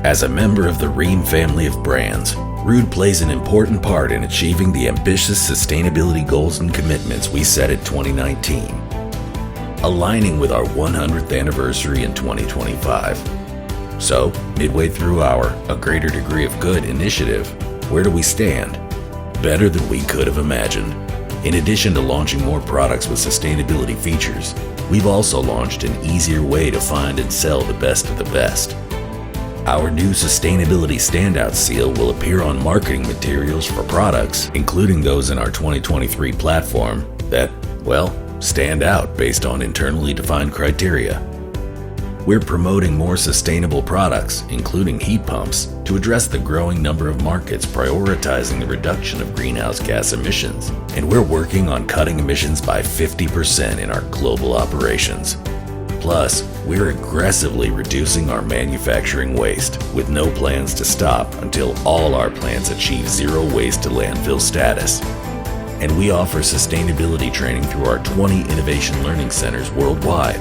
As a member of the Rheem family of brands, Ruud plays an important part in achieving the ambitious sustainability goals and commitments we set in 2019, aligning with our 100th anniversary in 2025. So, midway through our A Greater Degree of Good initiative, where do we stand? Better than we could have imagined. In addition to launching more products with sustainability features, we've also launched an easier way to find and sell the best of the best. Our new Sustainability Standout seal will appear on marketing materials for products, including those in our 2023 platform, that, well, stand out based on internally defined criteria. We're promoting more sustainable products, including heat pumps, to address the growing number of markets prioritizing the reduction of greenhouse gas emissions, and we're working on cutting emissions by 50% in our global operations. Plus, we're aggressively reducing our manufacturing waste, with no plans to stop until all our plants achieve zero waste to landfill status. And we offer sustainability training through our 20 innovation learning centers worldwide.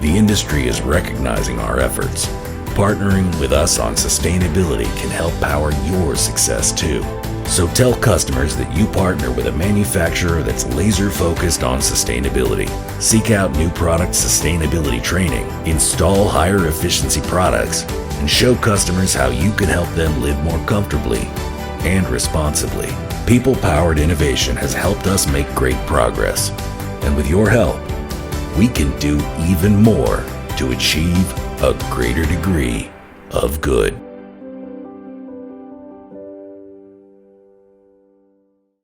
The industry is recognizing our efforts. Partnering with us on sustainability can help power your success too. So tell customers that you partner with a manufacturer that's laser-focused on sustainability. Seek out new product sustainability training, install higher efficiency products, and show customers how you can help them live more comfortably and responsibly. People-powered innovation has helped us make great progress. And with your help, we can do even more to achieve a greater degree of good.